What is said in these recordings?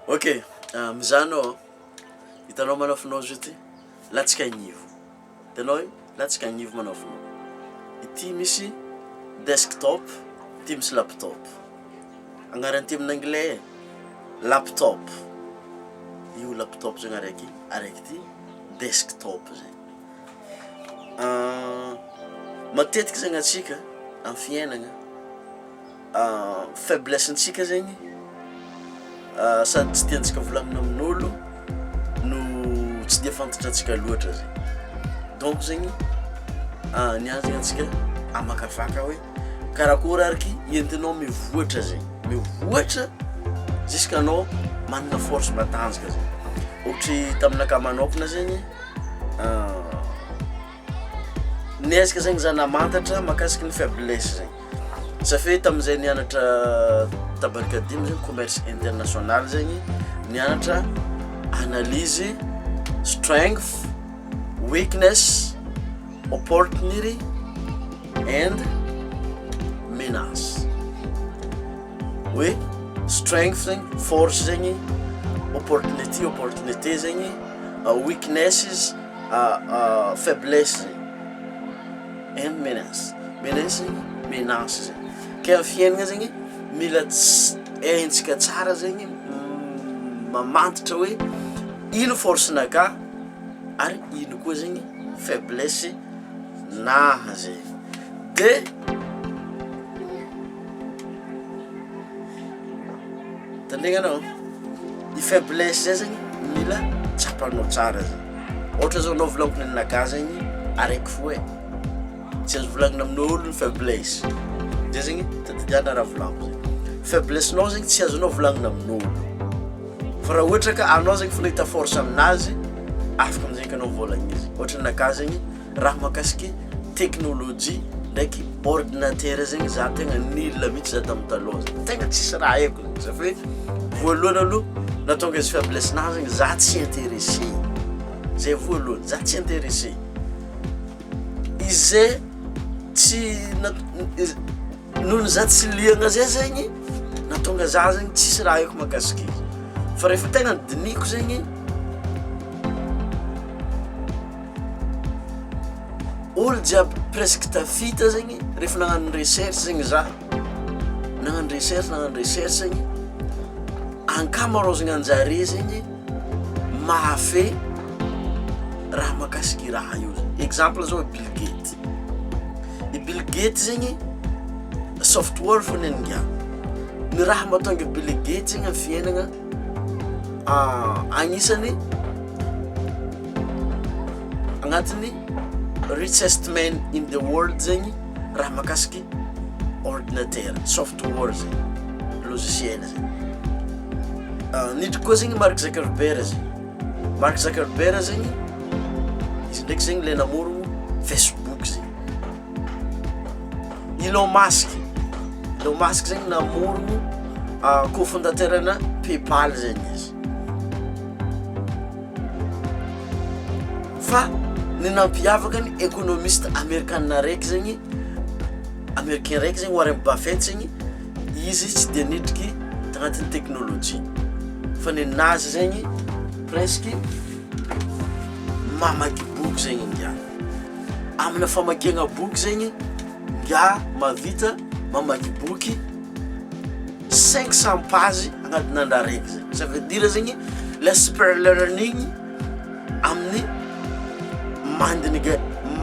Ok, mizanao hitanao manafinao izy ity latsaka agnivo. Hitanao latsaka agnivo manafinao. Ity misy desktop, ity misy laptop. Agnaran'ity amin'ny anglais laptop. Io laptop zany araiky ity desktop zay. Matetiky zany atsika amin'ny fiainagna faiblesse-ntsika zegny sady tsy tiantsika volagnina amin'olo no tsy dia fantatrantsika loatra zay. Donc zegny niazana antsika amakafaka hoe karakory arky entinao mivoatra zay, mivoatra jusqu'anao manana force matanjaka zay. Ohatra taminaka manokana zegny niezaka zegny za namantatra makasiky ny faiblesse zegny. Safy tamin'izay nianatra tabarikadimy zegny commerce international zegny nianatra analyse strength, weakness, opportunity and menaces. Oui, strength zegny force zegny, opportunité zegny, weaknesses, faiblesse and menaces. Menaces menaces. Kaya fiainagna zegny mila haintsika tsara zegny mamantatra hoe ino force-naka ary ino koa zegny faiblesse naha zay. De tandegna i faiblesse zay zegny mila tsapanao tsara zay. Ohatra zao anao volagniko ninaka zegny araiky foe tsy azo volagnina amin'olo ny faiblesse. De zegny tadidiana raha volagniko zegny. Faiblesse-nao zegny tsy azonao volagnina amin'olo. Fa raha ohatra ka anao zegny fahita force aminazy, afaka amin'izay ka anao volagna izy. Ohatra ninaka zegny raha makasiky teknôlôjia ndraiky ordinateur zegny za tegna nila mihitsy za tamin'ny taloha zegny. Tegna tsisy raha haiko zegny. Safy voalohany aloha natonga izy faiblesse-nahy zegny za tsy intéressé. Zay voalohany za tsy intéressé. Izy tsy nohon'ny za tsy liagna zay zegny natonga za zegny tsisy raha haiko makasiky izy. Fa rehefa tegna diniko zegny olo jiaby presque tafita zegny rehefa nagnano recherche zegny za nagnano recherche zegny ankamaroazagna anjare zegny mahafay raha makasiky raha io zegny. Exemple zao Bill Gates. I Bill Gates zegny software fony ninga. Ny raha mahatonga Bill Gates zegny amin'ny fiainagna agnisan'ny agnatin'ny richest man in the world zegny raha makasiky ordinateur, software zegny, logiciel zegny. Nidry koa zegny Mark Zuckerberg zegny. Mark Zuckerberg zegny izy ndraiky zegny le namorogno Facebook zegny. Elon Musk zegny namorogno cofondateur-na PayPal zegny izy. Fa ny nampiavaka ny économiste américain raiky zegny, américain raiky zegny Warren Buffett zegny, izy tsy dia nidriky tagnatin'ny teknôlôjia. Fa ninazy zegny presque mamaky boky zegny ngia. Amina famakiagna boky zegny ngia mavita mamaky boky 500 page agnatin'ny andro araiky zegny. Ça veut dire zegny le super learning amin'ny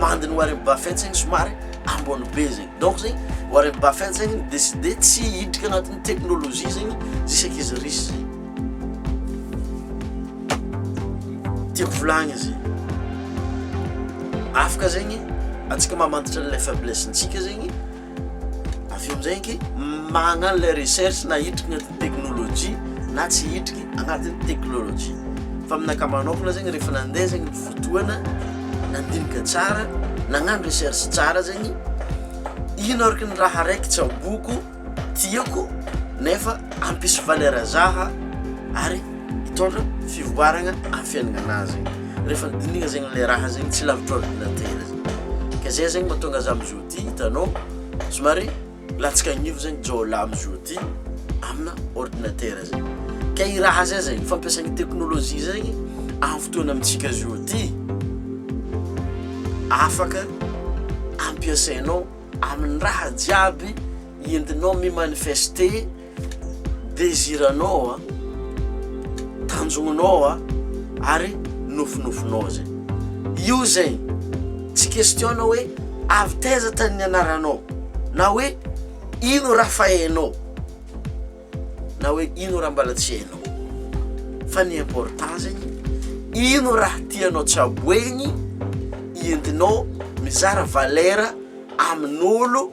mandiny Warren Buffett zegny somary ambony be zegny. Donc zegny Warren Buffett zegny décidé tsy hidrika agnatin'ny teknôlôjia zegny jusqu'à izy riche zegny. Tiako volagna izy afaka zegny atsika mamantatra le faiblesse-ntsika zegny avy eo amizay magnano le recherche na hidrika agnatin'ny teknôlôjia na tsy hidriky agnatin'ny teknôlôjia. Fa aminaka manokana zegny rehefa nandeha zegny ny fotoana nandinika tsara nagnano recherche tsara zegny ino araka ny raha araiky tsy aboko tiako nefa ampisy valeur zaha ary hitondra fivoaragna amin'ny fiaignana zegny. Rehefa dinigna zegny le raha zegny tsy lavitra ordinateur zegny. Ka zay zegny mahatonga za amizao ty hitanao somary latsaka agnivo zegny jao la amizao ty amina ordinateur zegny. Kay raha zay zegny fampiasagny teknôlôjia zegny amin'ny fotoana amintsika zio ty afaka ampiasainao amin'ny raha jiaby entinao mimanifester désiranao tanjognonao ary nofonofonao zay. Io zay tsy question hoe avy taiza tany nianaranao na hoe ino raha fahainao na hoe ino raha mbala tsy hainao fa ny important zegny ino raha tianao tsaboegny entinao mizara valera amin'olo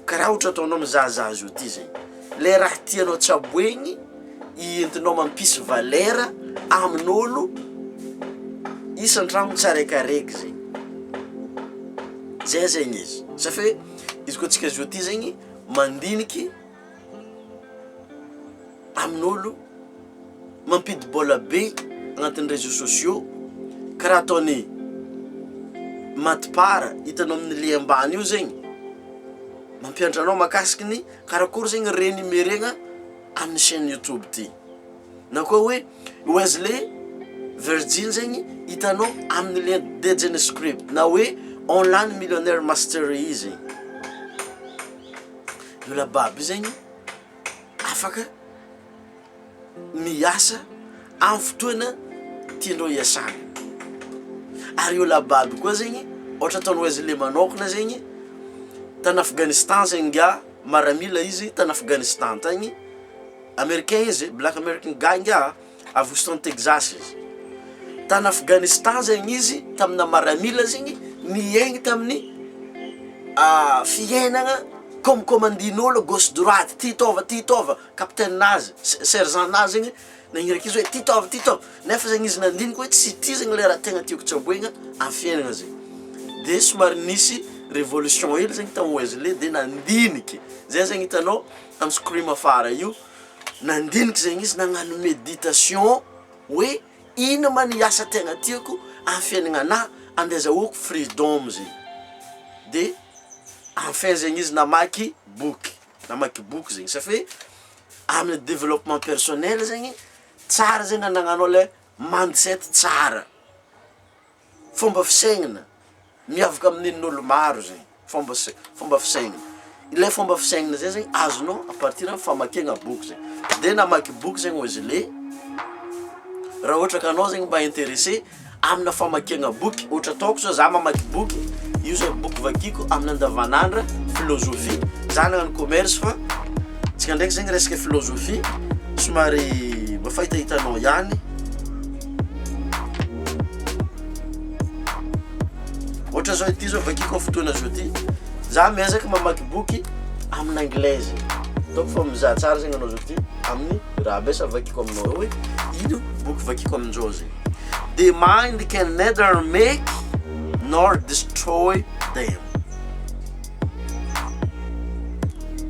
karaha ohatra ataonao mizahazaha zio ty zegny le raha tianao tsaboegny entinao mampisy valera amin'olo isan-tragno tsaraikaraiky zegny zay zegny izy safa izy koa tsika zio ty zegny mandiniky amin'olo mampidibola be agnatin'ny réseaux sociaux karaha ataony matipara hitanao amin'ny le ambany io zegny mampiandranao makasiky ny karakory zegny renumérena amin'ny chaîne YouTube ty na koa hoe Wesley Virgin zegny hitanao amin'ny le DJ script na hoe online millionnaire mastery zegny io lababy zegny afaka miasa amin'ny fotoana tiandreo iasana ary io lababy koa zegny ohatra ataony Wesley manokana zegny tany Afghanistan zegny ga maramila izy tany Afghanistan tagny américain izy black american guy nga a Houston Texas izy tany Afghanistan zegny izy tamina maramila zegny niaigny tamin'ny fiainagna comme commandin'olo gauche droite ty tova capitaine nazy sergent nazy zegny nagniraky izy hoe ty tova nefa zegny izy nandiniky hoe tsy ty zegny le raha tegna tiako tsaboegna amin'ny fiainagna zegny de somary nisy révolution hely zegny tamy Wesley de nandiniky zay zegny hitanao amin'ny scream afara io nandiniky zegny izy nagnano méditation hoe ino ma ny asa tegna tiako amin'ny fiainagna na andezahoako freedom zegny de enfin zegny izy namaky boky zegny safa amin'ny développement personnel zegny tsara zegny anagnanao le mindset tsara fomba fisaignana miavaka amin'in'olo maro zegny fomba fisaignana ile fomba fisaignana zay zegny azonao à partir amin'ny famakiagna boky zegny de namaky boky zegny Wesley raha ohatra ka anao zegny mba intéressé amina famakiagna boky ohatra ataoko zao za mamaky boky io zay boky vakiko amin'ny andavanandra philosophie za nagnano commerce fa tsika ndraiky zegny resaka philosophie somary mba fahitahitanao ihany ohatra zao ity zao vakiko amin'ny fotoana zao ty za miezaka mamaky boky amin'ny anglaise ataoko fa mizaha tsara zegny anao zao ty amin'ny raha besa vakiko aminao hoe ino boky vakiko aminjao zegny the mind can neither make nor destroy them.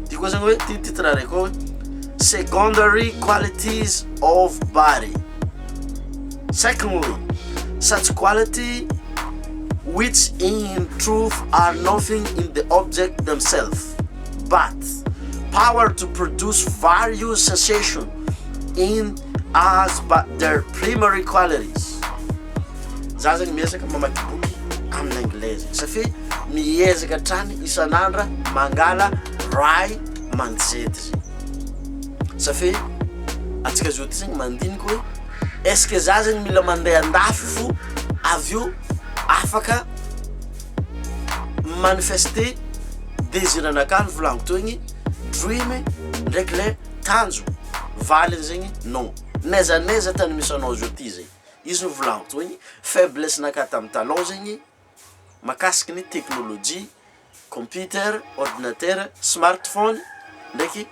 Diko zany hoe ty titre raiky hoe secondary qualities of body. Secondly, such quality which in truth are nothing in the object themselves, but power to produce various sensations in us but their primary qualities. Za zany miezaka mamaky boky amin'ny anglaise safi miezaka trany isanandra mangala ray mindset zegny safi atsika zio ty zegny mandiniky hoe est-ce que za zegny mila mandeha andafy fo avy eo afaka manifester désiranakany volaniko to igny dream ndraiky le tanjo valiny zegny non neza tany misy anao zio ty zegny izy no volaniko to igny faiblesse naka tamin'ny talon zegny makasiky ny technologie computer ordinateur smartphone ndraiky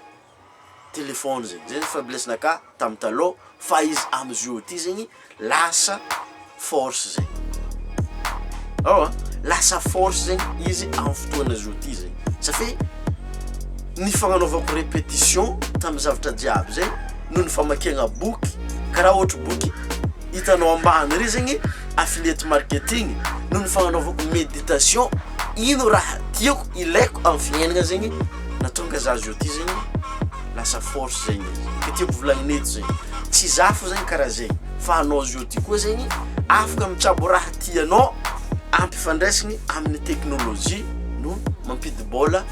téléphone zegny zay faiblesse naka tamin'ny talon fa izy amizio ty zegny lasa force zegny lasa force zegny izy amin'ny fotoana zio ty zegny safi ny fagnanaovako répétition tamin'ny zavatra jiaby zay noho ny famakiagna boky karaha ohatra boky hitanao ambany ry zegny affiliate marketing noho ny fagnanaovako méditation ino raha tiako ilaiko amin'ny fiainagna zegny natonga za zio ty zegny lasa force zegny ke tiako volagnina eto zegny tsy zafo zegny karaha zegny fa anao zio ty koa zegny afaka mitsabo raha tianao ampifandraisiny amin'ny teknôlôjia no mampidi-bola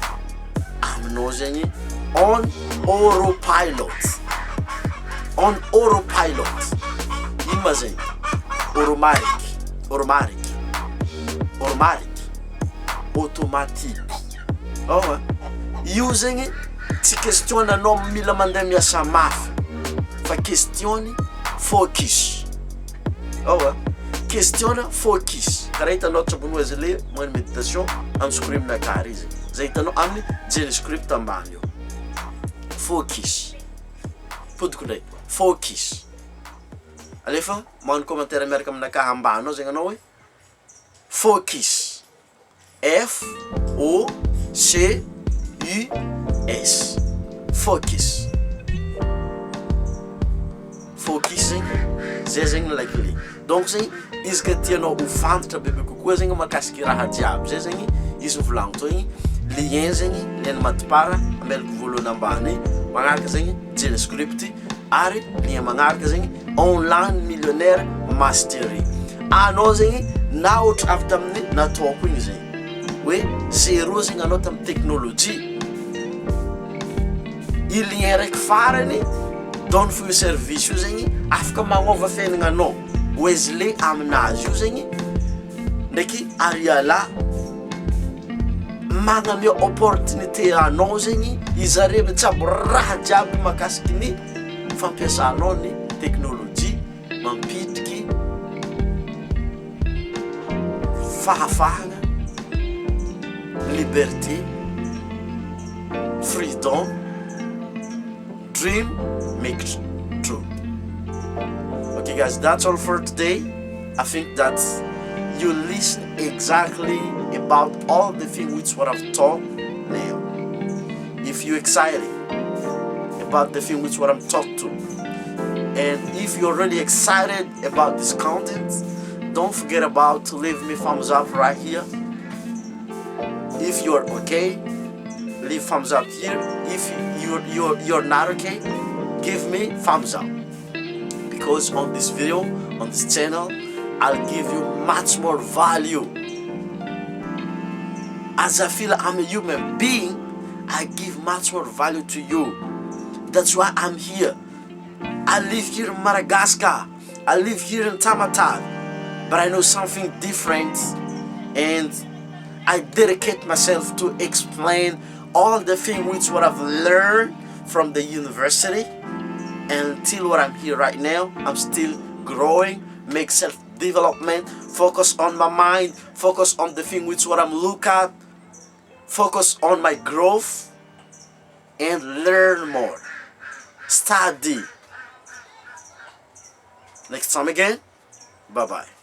aminao zegny on autopilot ino ma zegny automatique io zegny tsy question anao mila mandeha miasa mafy fa question focus question focus karaha hitanao tsabony azy le moine méditation amin'ny script na kary izy zay hitanao amin'ny jeny script ambany io focus podiko ndraiky focus alefa magnano commentaire miaraka aminakahy ambany ao zegny anao hoe focus FOCUS focus zegny zay zegny la clé donc zegny izy ka tianao ho fantatra bebe kokoa zegny makasiky raha jiaby zay zegny izy volagno to igny lien zegny lien matipara amelako voalohany ambany magnaraka zegny jeny script ary lien magnaraka zegny online millionnaire mastery anao zegny na ohatra avy tamin'ny nataoko igny zegny hoe zéro zegny anao tamin'ny teknôlôjia i lien raiky farany donne for service io zegny afaka magnova fiaignana anao oezy le aminazy io zegny ndraiky ariala magnamia opportunité anao zegny izare mitsabo raha jiaby makasiky ny fampiasanao ny teknôlôjia mampidriky fahafahana liberté freedom dream make true. Okay guys, that's all for today. I think that you listen exactly about all the things which what I've taught now. If you're excited about the thing which what I'm talking to, and if you're really excited about this content, don't forget about to leave me thumbs up right here. If you're okay, leave thumbs up here. If you're not okay, give me thumbs up, because on this video, on this channel, I'll give you much more value. As I feel I'm a human being, I give much more value to you. That's why I'm here. I live here in Madagascar, I live here in Tamatave, but I know something different, and I dedicate myself to explain all the things which what I've learned from the university, and until what I'm here right now, I'm still growing, make self-development, focus on my mind, focus on the thing which what I'm look at, focus on my growth, and learn more, study. Next time again, bye-bye.